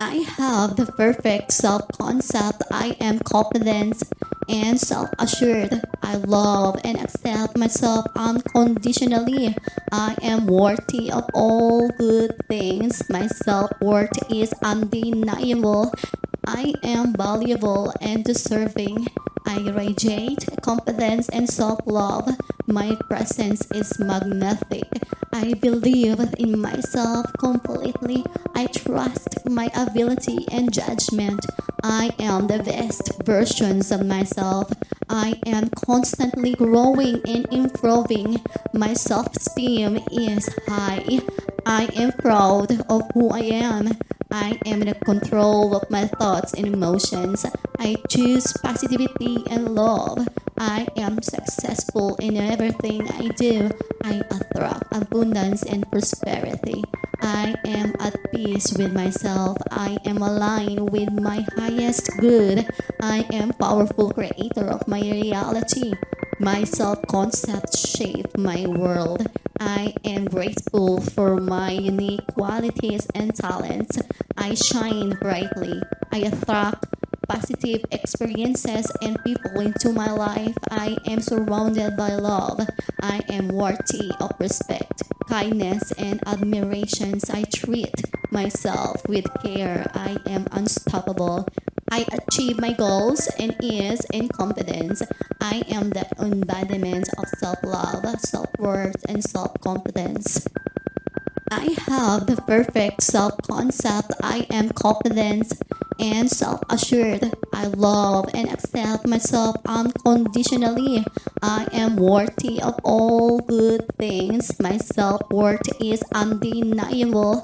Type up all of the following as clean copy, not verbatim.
I have the perfect self concept. I am confident and self assured. I love and accept myself unconditionally. I am worthy of all good things. My self worth is undeniable. I am valuable and deserving. I radiate confidence and self love. My presence is magnetic. I believe in myself completely. I trust my ability and judgment. I am the best versions of myself. I am constantly growing and improving. My self esteem is high. I am proud of who I am. I am in control of my thoughts and emotions. I choose positivity and love. I am successful in everything I do. I attract abundance and prosperity. I am at peace with myself. I am aligned with my highest good. I am powerful creator of my reality. My self-concept shaped my world. I am grateful for my unique qualities and talents. I shine brightly. I attract positive experiences and people into my life. I am surrounded by love. I am worthy of respect, kindness, and admirations. I treat myself with care. I am unstoppable. I achieve my goals and ease and confidence. I am the embodiment of self-love, self-worth, and self-confidence. I have the perfect self concept. I am confident and self assured. I love and accept myself unconditionally. I am worthy of all good things. My self worth is undeniable.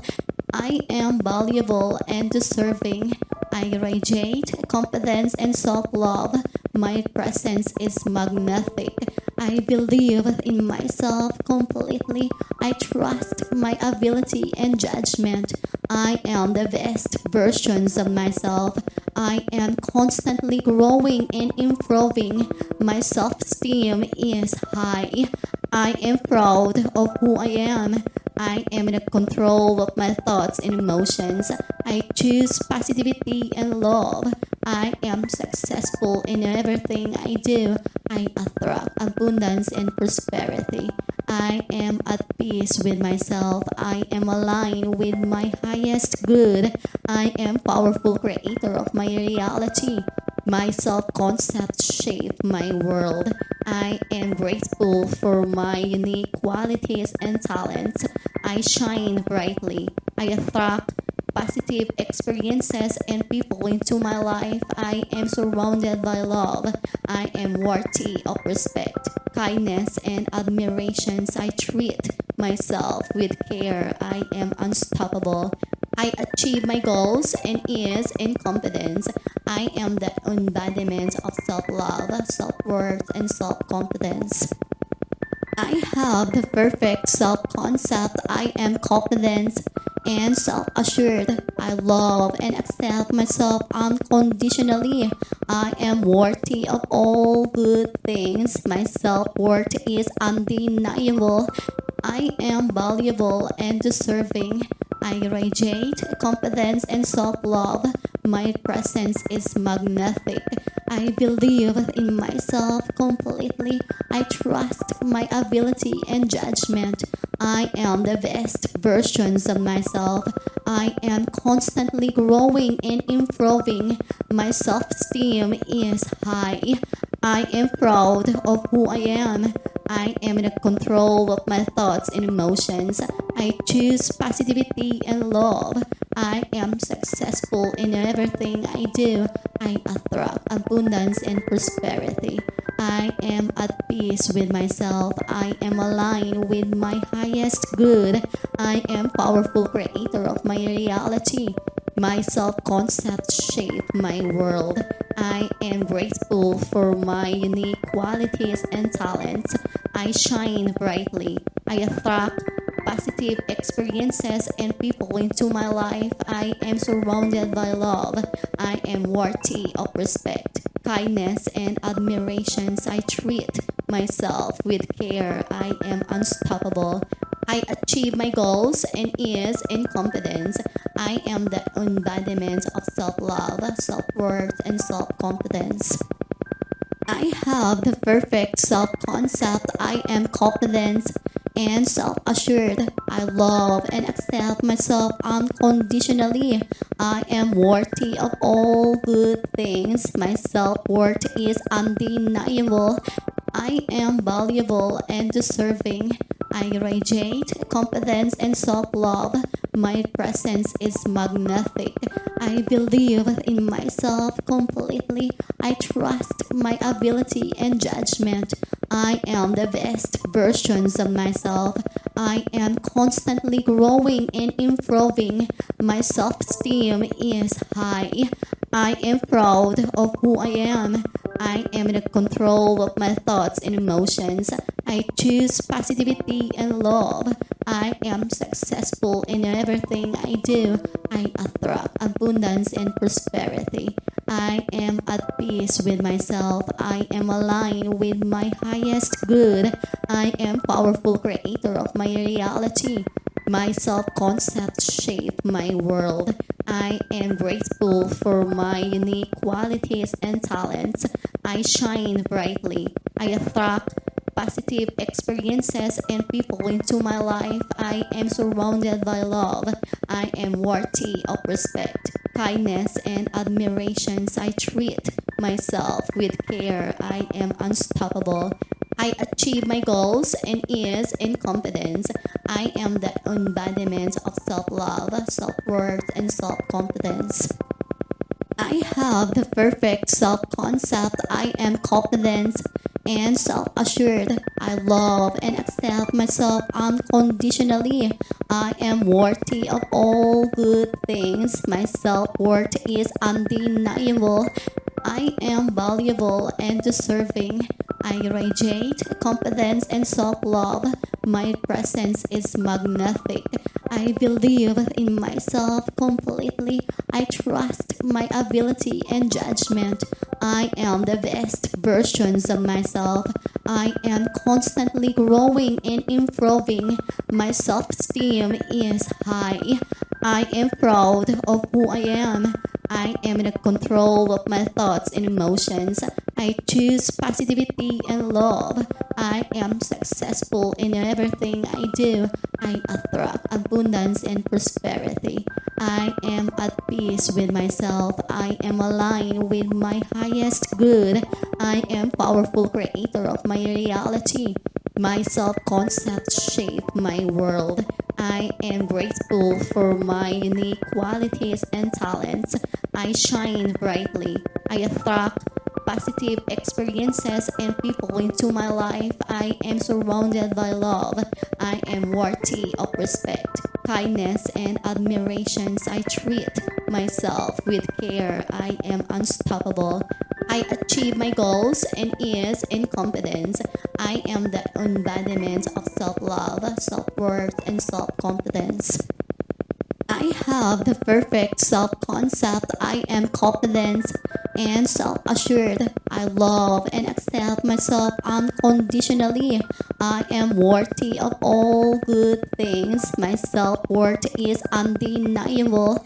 I am valuable and deserving. I radiate confidence and self love. My presence is magnetic. I believe in myself completely. I trust my ability and judgment. I am the best versions of myself. I am constantly growing and improving. My self esteem is high. I am proud of who I am. I am in control of my thoughts and emotions. I choose positivity and love. I am successful in everything I do. I attract abundance and prosperity. I am at peace with myself. I am aligned with my highest good. I am powerful creator of my reality. My self-concept shaped my world. I am grateful for my unique qualities and talents. I shine brightly. I attract positive experiences and people into my life. I am surrounded by love. I am worthy of respect, kindness, and admirations. I treat myself with care. I am unstoppable. I achieve my goals and ease and confidence. I am the embodiment of self-love, self-worth, and self-confidence. I have the perfect self concept. I am confident and self assured. I love and accept myself unconditionally. I am worthy of all good things. My self worth is undeniable. I am valuable and deserving. I radiate confidence and self love. My presence is magnetic. I believe in myself completely. I trust my ability and judgment. I am the best versions of myself. I am constantly growing and improving. My self esteem is high. I am proud of who I am. I am in control of my thoughts and emotions. I choose positivity and love. I am successful in everything I do. I attract abundance and prosperity. I am at peace with myself. I am aligned with my highest good. I am powerful creator of my reality. My self-concept shaped my world. I am grateful for my unique qualities and talents. I shine brightly. I attract positive experiences and people into my life. I am surrounded by love. I am worthy of respect, kindness, and admirations. I treat myself with care. I am unstoppable. I achieve my goals and ease and confidence. I am the embodiment of self-love, self-worth, and self-confidence. I have the perfect self-concept. I am confident and self-assured. I love and accept myself unconditionally. I am worthy of all good things. My self-worth is undeniable. I am valuable and deserving. I radiate confidence and self-love. My presence is magnetic. I believe in myself completely. I trust my ability and judgment. I am the best versions of myself. I am constantly growing and improving. My self-esteem is high. I am proud of who I am. I am in control of my thoughts and emotions. I choose positivity and love. I am successful in everything I do. I attract abundance and prosperity. I am at peace with myself. I am aligned with my highest good. I am powerful creator of my reality. My self-concept shape my world. I am grateful for my unique qualities and talents. I shine brightly. I attract positive experiences and people into my life. I am surrounded by love. I am worthy of respect, kindness, and admirations. I treat myself with care. I am unstoppable. I achieve my goals and ease and confidence. I am the embodiment of self-love, self-worth, and self-confidence. I have the perfect self-concept. I am confident and self-assured. I love and accept myself unconditionally. I am worthy of all good things. My self-worth is undeniable. I am valuable and deserving. I radiate confidence and self-love. My presence is magnetic. I believe in myself completely. I trust my ability and judgment. I am the best versions of myself. I am constantly growing and improving. My self-esteem is high. I am proud of who I am. I am in control of my thoughts and emotions. I choose positivity and love. I am successful in everything I do. I attract abundance and prosperity. I am at peace with myself. I am aligned with my highest good. I am powerful creator of my reality. My self-concept shape my world. I am grateful for my unique qualities and talents. I shine brightly. I attract positive experiences and people into my life. I am surrounded by love. I am worthy of respect, kindness, and admirations. I treat myself with care. I am unstoppable. I achieve my goals and ease and confidence. I am the embodiment of self-love, self-worth, and self-confidence. I have the perfect self-concept. I am confident and self-assured. I love and accept myself unconditionally. I am worthy of all good things. My self-worth is undeniable.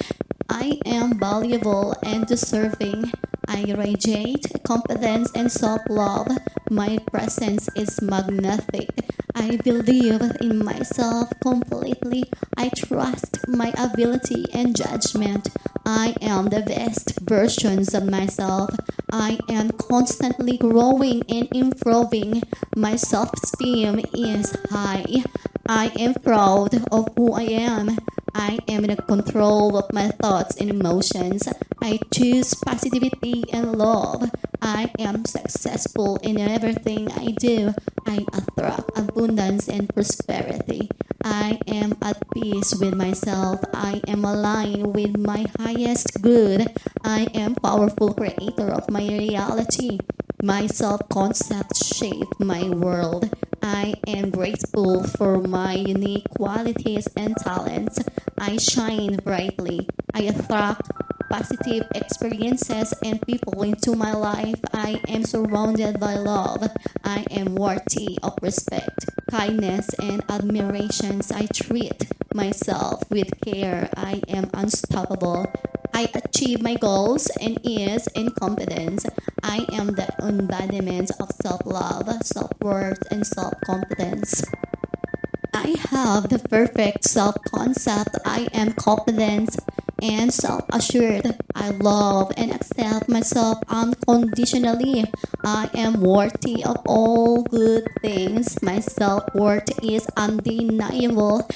I am valuable and deserving. I radiate confidence and self-love. My presence is magnetic. I believe in myself completely. I trust my ability and judgment. I am the best versions of myself. I am constantly growing and improving. My self-esteem is high. I am proud of who I am. I am in control of my thoughts and emotions. I choose positivity and love. I am successful in everything I do. I attract abundance and prosperity. I am at peace with myself. I am aligned with my highest good. I am powerful creator of my reality. My self-concept shape my world. I am grateful for my unique qualities and talents. I shine brightly. I attract positive experiences and people into my life. I am surrounded by love. I am worthy of respect, kindness, and admirations. I treat myself with care. I am unstoppable. I achieve my goals and ease and confidence. I am the embodiment of self-love, self-worth, and self-confidence. I have the perfect self-concept. I am confident and self-assured. I love and accept myself unconditionally. I am worthy of all good things. My self-worth is undeniable.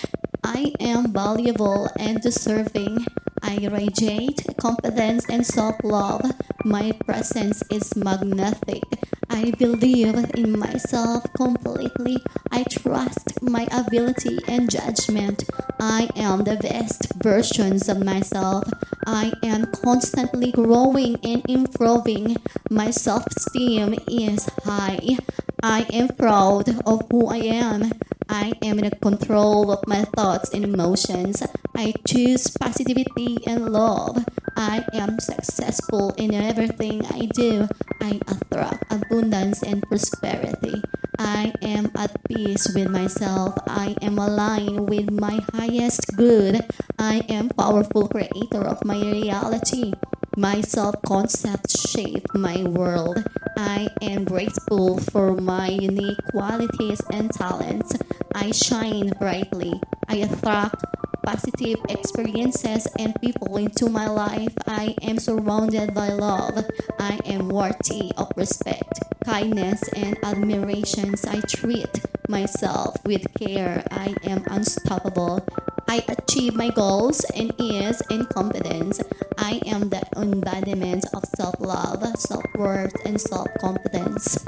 I am valuable and deserving. I radiate confidence and self-love. My presence is magnetic. I believe in myself completely. I trust my ability and judgment. I am the best versions of myself. I am constantly growing and improving. My self-esteem is high. I am proud of who I am. I am in control of my thoughts and emotions. I choose positivity and love. I am successful in everything I do. I attract abundance and prosperity. I am at peace with myself. I am aligned with my highest good. I am powerful creator of my reality. My self-concept shaped my world. I am grateful for my unique qualities and talents. I shine brightly. I attract positive experiences and people into my life. I am surrounded by love. I am worthy of respect, kindness, and admirations. I treat myself with care. I am unstoppable. I achieve my goals and ease and confidence. I am the embodiment of self-love, self-worth, and self-confidence.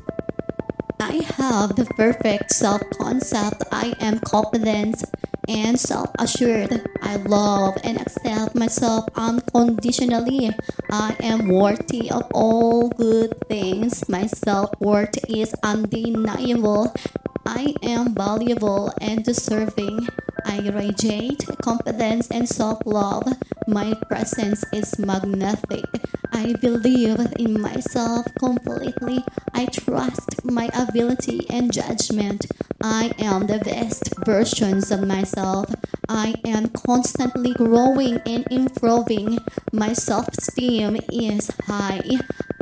I have the perfect self-concept. I am confident and self-assured. I love and accept myself unconditionally. I am worthy of all good things. My self-worth is undeniable. I am valuable and deserving. I radiate confidence and self-love. My presence is magnetic. I believe in myself completely. I trust my ability and judgment. I am the best versions of myself. I am constantly growing and improving. My self-esteem is high.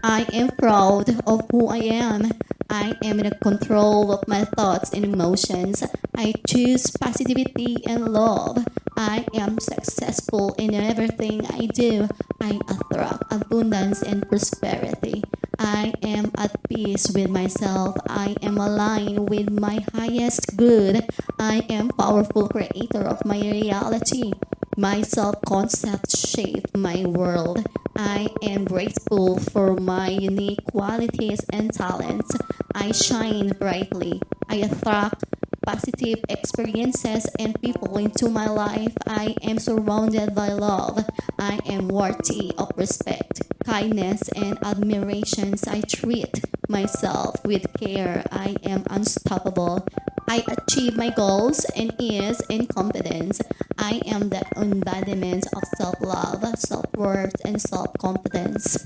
I am proud of who I am. I am in control of my thoughts and emotions. I choose positivity and love. I am successful in everything I do. I attract abundance and prosperity. I am at peace with myself. I am aligned with my highest good. I am powerful creator of my reality. My self-concept shaped my world. I am grateful for my unique qualities and talents. I shine brightly. I attract positive experiences and people into my life. I am surrounded by love. I am worthy of respect, kindness, and admirations. I treat myself with care. I am unstoppable. I achieve my goals and ease and confidence. I am the embodiment of self-love, self-worth, and self-confidence.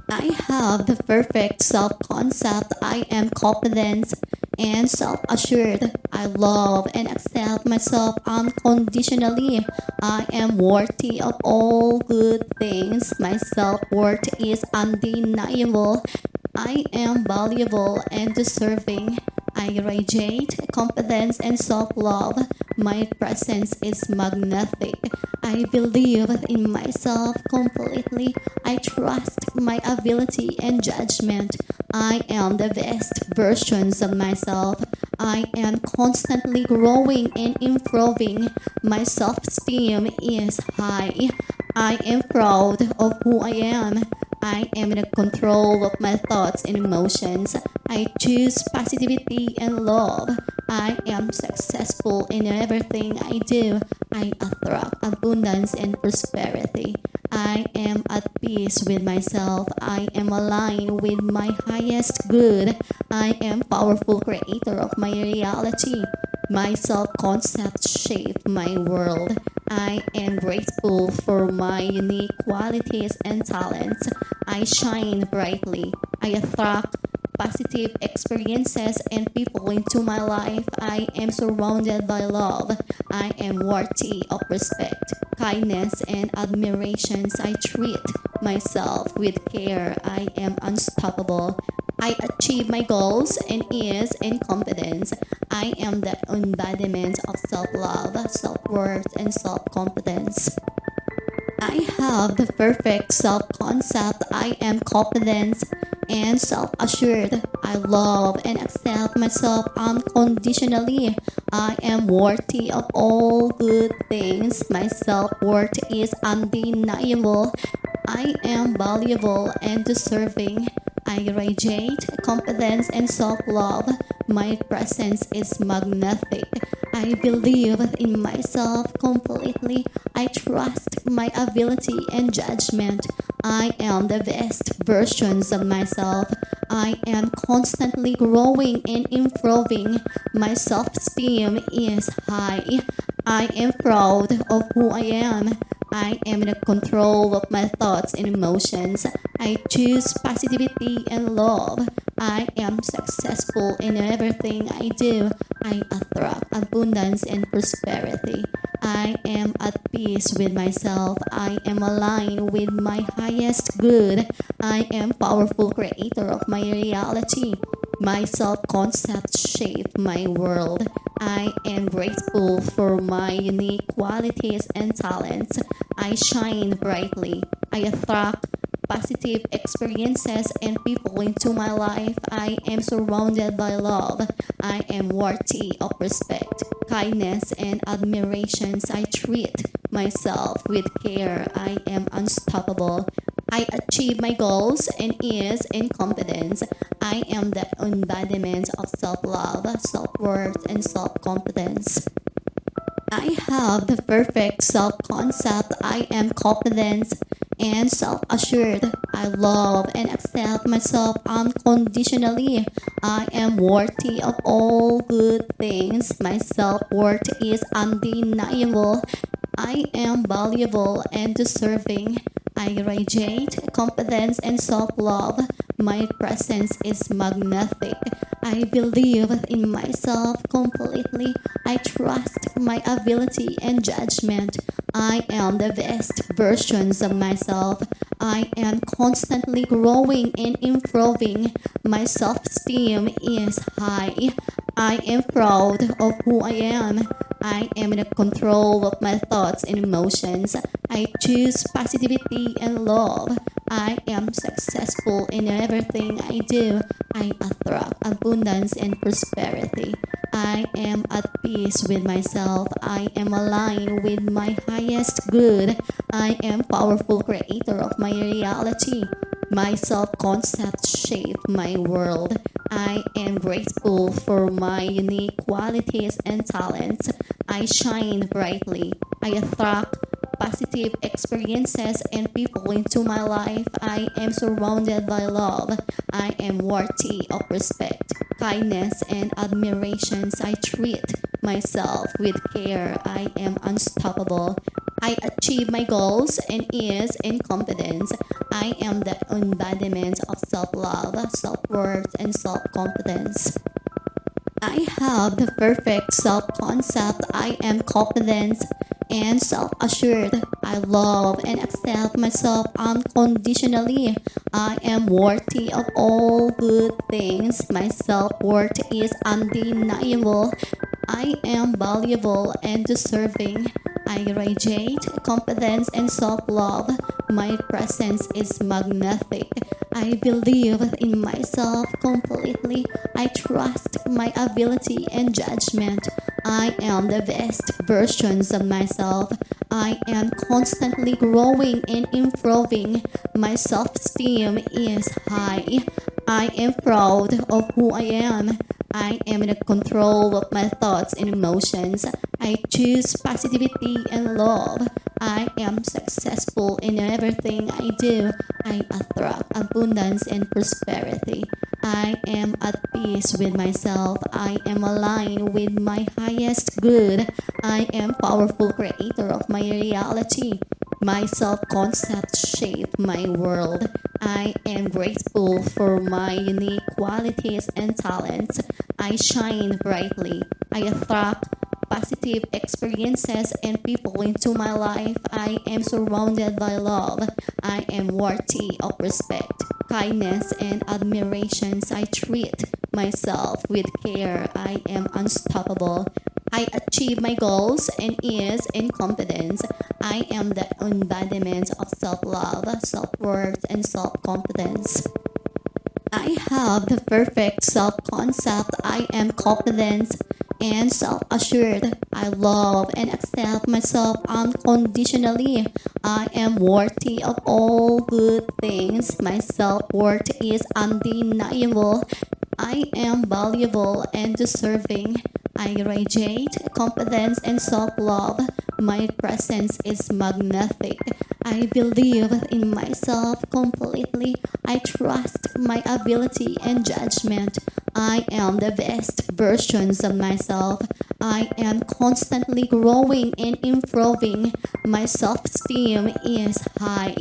I have the perfect self-concept. I am confident and self-assured. I love and accept myself unconditionally. I am worthy of all good things. My self-worth is undeniable. I am valuable and deserving. I radiate confidence and self-love. My presence is magnetic. I believe in myself completely. I trust my ability and judgment. I am the best versions of myself. I am constantly growing and improving. My self-esteem is high. I am proud of who I am. I am in control of my thoughts and emotions. I choose positivity and love. I am successful in everything I do. I attract abundance and prosperity. I am at peace with myself. I am aligned with my highest good. I am powerful creator of my reality. My self-concept shaped my world. I am grateful for my unique qualities and talents. I shine brightly. I attract positive experiences and people into my life. I am surrounded by love. I am worthy of respect, kindness, and admirations. I treat myself with care. I am unstoppable. I achieve my goals and ease and confidence. I am the embodiment of self-love, self-worth, and self-confidence. I have the perfect self-concept. I am confident and self-assured. I love and accept myself unconditionally. I am worthy of all good things. My self-worth is undeniable. I am valuable and deserving. I radiate confidence and self-love. My presence is magnetic. I believe in myself completely. I trust my ability and judgment. I am the best versions of myself. I am constantly growing and improving. My self-esteem is high. I am proud of who I am. I am in control of my thoughts and emotions. I choose positivity and love. I am successful in everything I do. I attract abundance and prosperity. I am at peace with myself. I am aligned with my highest good. I am powerful creator of my reality. My self-concept shaped my world. I am grateful for my unique qualities and talents. I shine brightly. I attract positive experiences and people into my life. I am surrounded by love. I am worthy of respect, kindness, and admirations. I treat myself with care. I am unstoppable. I achieve my goals and ease and confidence. I am the embodiment of self-love, self-worth, and self-confidence. I have the perfect self-concept. I am confident and self-assured. I love and accept myself unconditionally. I am worthy of all good things. My self-worth is undeniable. I am valuable and deserving. I radiate confidence and self-love. My presence is magnetic. I believe in myself completely. I trust my ability and judgment. I am the best versions of myself. I am constantly growing and improving. My self-esteem is high. I am proud of who I am. I am in control of my thoughts and emotions. I choose positivity and love. I am successful in everything I do. I attract abundance and prosperity. I am at peace with myself. I am aligned with my highest good. I am powerful creator of my reality. My self-concept shaped my world. I am grateful for my unique qualities and talents. I shine brightly. I attract positive experiences and people into my life. I am surrounded by love. I am worthy of respect, kindness, and admirations. I treat myself with care. I am unstoppable. I achieve my goals and ease and confidence. I am the embodiment of self-love, self-worth, and self-confidence. I have the perfect self-concept. I am confident and self-assured. I love and accept myself unconditionally. I am worthy of all good things. My self-worth is undeniable. I am valuable and deserving. I radiate confidence and self-love. My presence is magnetic. I believe in myself completely. I trust my ability and judgment. I am the best versions of myself. I am constantly growing and improving. My self-esteem is high. I am proud of who I am. I am in control of my thoughts and emotions. I choose positivity and love. I am successful in everything I do. I attract abundance and prosperity. I am at peace with myself. I am aligned with my highest good. I am powerful creator of my reality. My self-concept shaped my world. I am grateful for my unique qualities and talents. I shine brightly. I attract positive experiences and people into my life. I am surrounded by love. I am worthy of respect, kindness, and admirations. I treat myself with care. I am unstoppable. I achieve my goals and ease and confidence. I am the embodiment of self-love, self-worth, and self-confidence. I have the perfect self-concept. I am confident and self-assured. I love and accept myself unconditionally. I am worthy of all good things. My self-worth is undeniable. I am valuable and deserving. I radiate confidence and self-love. My presence is magnetic. I believe in myself completely. I trust my ability and judgment. I am the best versions of myself. I am constantly growing and improving. My self-esteem is high.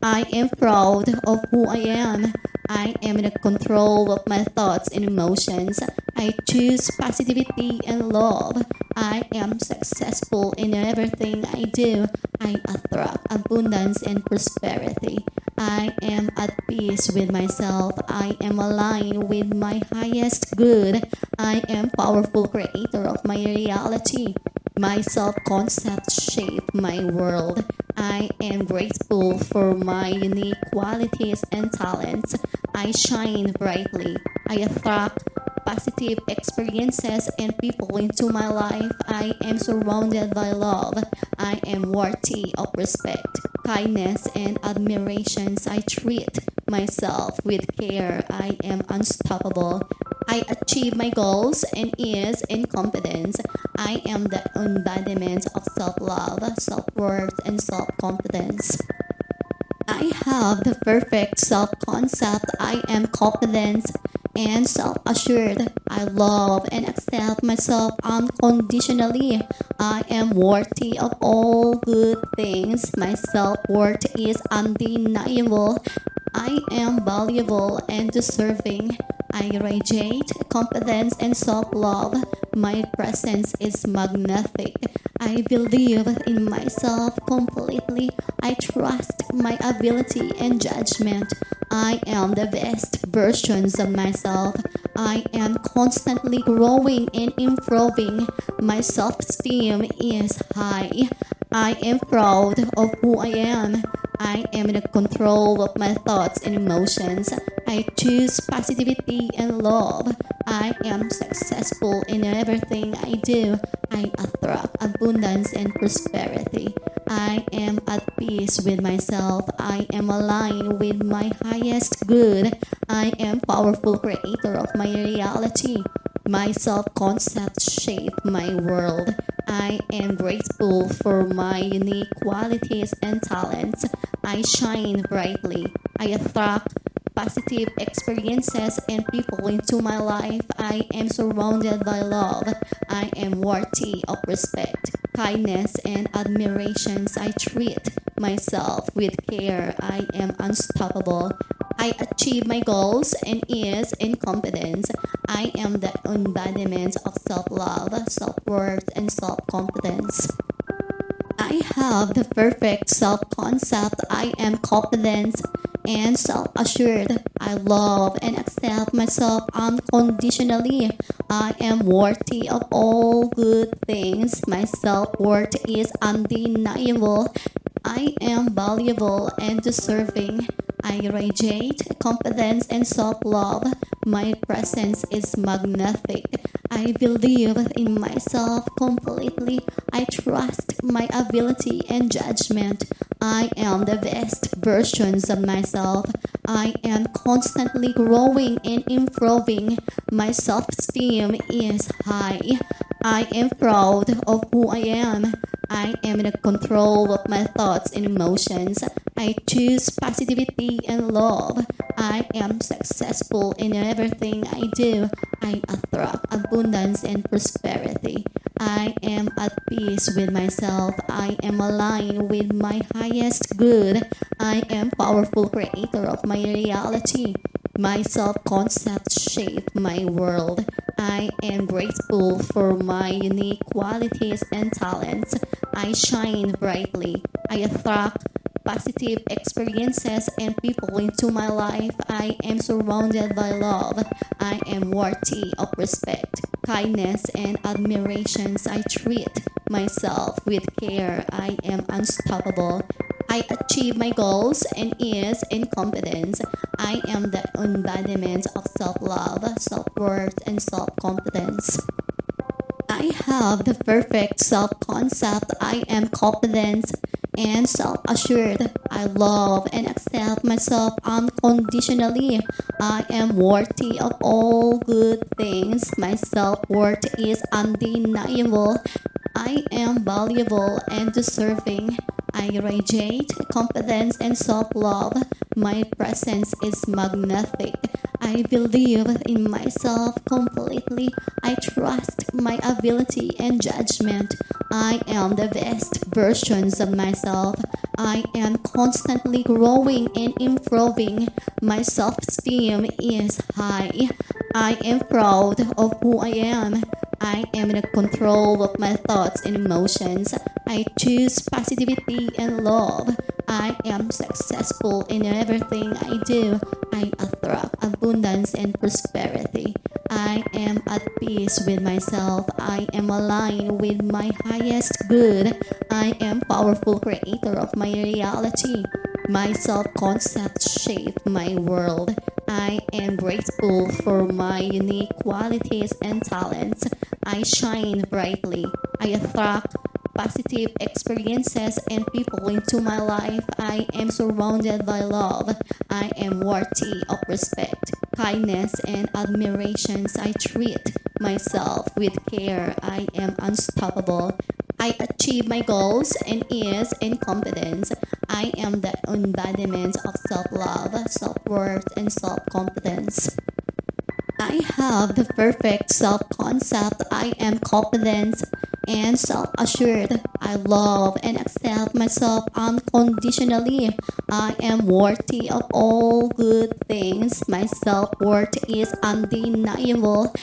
I am proud of who I am. I am in control of my thoughts and emotions. I choose positivity and love. I am successful in everything I do. I attract abundance and prosperity. I am at peace with myself. I am aligned with my highest good. I am powerful creator of my reality. My self-concept shape my world. I am grateful for my unique qualities and talents. I shine brightly. I attract positive experiences and people into my life. I am surrounded by love. I am worthy of respect, kindness, and admirations. I treat myself with care. I am unstoppable. I achieve my goals and ease and confidence. I am the embodiment of self-love, self-worth, and self-confidence. I have the perfect self-concept. I am confident and self-assured. I love and accept myself unconditionally. I am worthy of all good things. My self-worth is undeniable. I am valuable and deserving. I radiate confidence and self-love. My presence is magnetic. I believe in myself completely. I trust my ability and judgment. I am the best versions of myself. I am constantly growing and improving. My self-esteem is high. I am proud of who I am. I am in control of my thoughts and emotions. I choose positivity and love. I am successful in everything I do. I attract abundance and prosperity. I am at peace with myself. I am aligned with my highest good. I am powerful creator of my reality. My self-concept shape my world. I am grateful for my unique qualities and talents. I shine brightly. I attract positive experiences and people into my life. I am surrounded by love. I am worthy of respect, kindness, and admirations. I treat myself with care. I am unstoppable. I achieve my goals and ease and confidence. I am the embodiment of self-love, self-worth, and self-confidence. I have the perfect self-concept. I am confident and self-assured. I love and accept myself unconditionally. I am worthy of all good things. My self-worth is undeniable. I am valuable and deserving. I radiate confidence and self-love. My presence is magnetic. I believe in myself completely. I trust my ability and judgment. I am the best versions of myself. I am constantly growing and improving. My self-esteem is high. I am proud of who I am. I am in control of my thoughts and emotions. I choose positivity and love. I am successful in everything I do. I attract abundance and prosperity. I am at peace with myself. I am aligned with my highest good. I am powerful creator of my reality. My self-concept shape my world. I am grateful for my unique qualities and talents. I shine brightly. I attract positive experiences and people into my life. I am surrounded by love. I am worthy of respect, kindness, and admirations. I treat myself with care. I am unstoppable. I achieve my goals and ease and confidence. I am the embodiment of self-love, self-worth, and self-confidence. I have the perfect self-concept. I am confident and self-assured. I love and accept myself unconditionally. I am worthy of all good things. My self-worth is undeniable. I am valuable and deserving. I radiate confidence and self-love. My presence is magnetic. I believe in myself completely. I trust my ability and judgment. I am the best versions of myself. I am constantly growing and improving. My self-esteem is high. I am proud of who I am. I am in control of my thoughts and emotions. I choose positivity and love. I am successful in everything I do. I attract abundance and prosperity. I am at peace with myself. I am aligned with my highest good. I am powerful creator of my reality. My self-concept shape my world. I am grateful for my unique qualities and talents. I shine brightly. I attract positive experiences and people into my life. I am surrounded by love. I am worthy of respect, kindness, and admirations. I treat myself with care. I am unstoppable. I achieve my goals and ease and confidence. I am the embodiment of self-love, self-worth, and self-confidence. I have the perfect self-concept. I am confident and self-assured. I love and accept myself unconditionally. I am worthy of all good things. My self-worth is undeniable.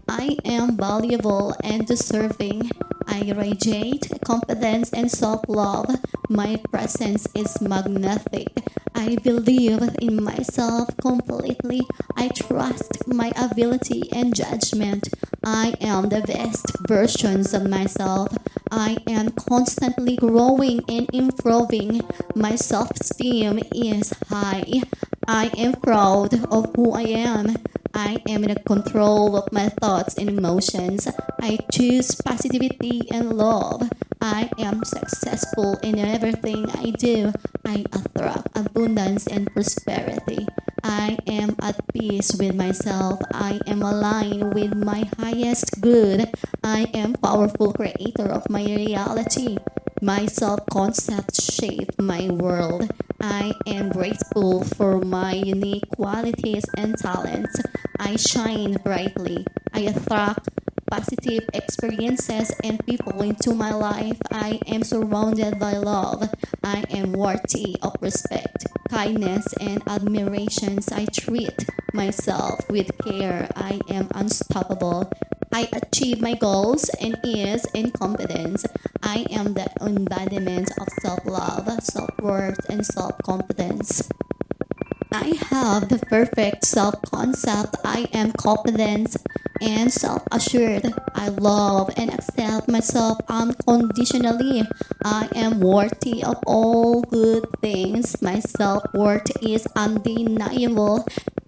I am valuable and deserving. I radiate confidence and self-love. My presence is magnetic. I believe in myself completely. I trust my ability and judgment. I am the best versions of myself. I am constantly growing and improving. My self-esteem is high. I am proud of who I am. I am in control of my thoughts and emotions. I choose positivity and love. I am successful in everything I do. I attract abundance and prosperity. I am at peace with myself. I am aligned with my highest good. I am powerful creator of my reality. My self-concept shape my world. I am grateful for my unique qualities and talents. I shine brightly. I attract positive experiences and people into my life. I am surrounded by love. I am worthy of respect, kindness, and admirations. I treat myself with care. I am unstoppable. I achieve my goals and ease and confidence. I am the embodiment of self-love, self-worth, and self-confidence. I have the perfect self-concept. I am confident and self-assured. I love and accept myself unconditionally. I am worthy of all good things. My self-worth is undeniable.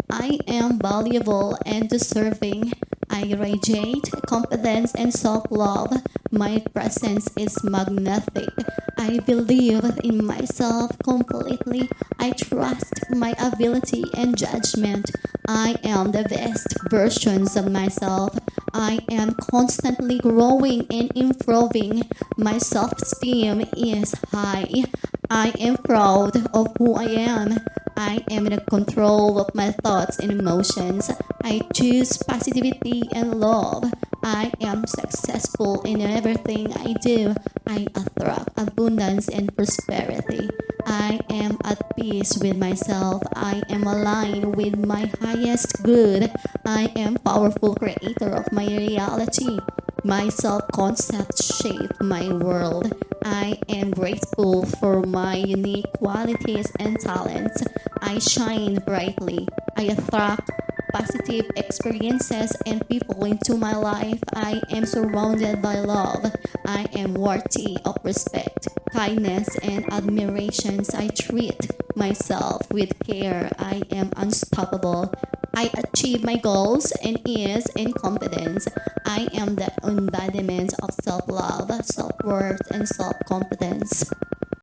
I am valuable and deserving. I radiate confidence and self-love. My presence is magnetic. I believe in myself completely. I trust my ability and judgment. I am the best versions of myself. I am constantly growing and improving. My self-esteem is high. I am proud of who I am. I am in control of my thoughts and emotions. I choose positivity and love. I am successful in everything I do. I attract abundance and prosperity. I am at peace with myself. I am aligned with my highest good. I am powerful creator of my reality. My self-concept shaped my world. I am grateful for my unique qualities and talents. I shine brightly. I attract positive experiences and people into my life. I am surrounded by love. I am worthy of respect, kindness, and admirations. I treat myself with care. I am unstoppable. I achieve my goals and ease and confidence. I am the embodiment of self-love, self-worth, and self-confidence.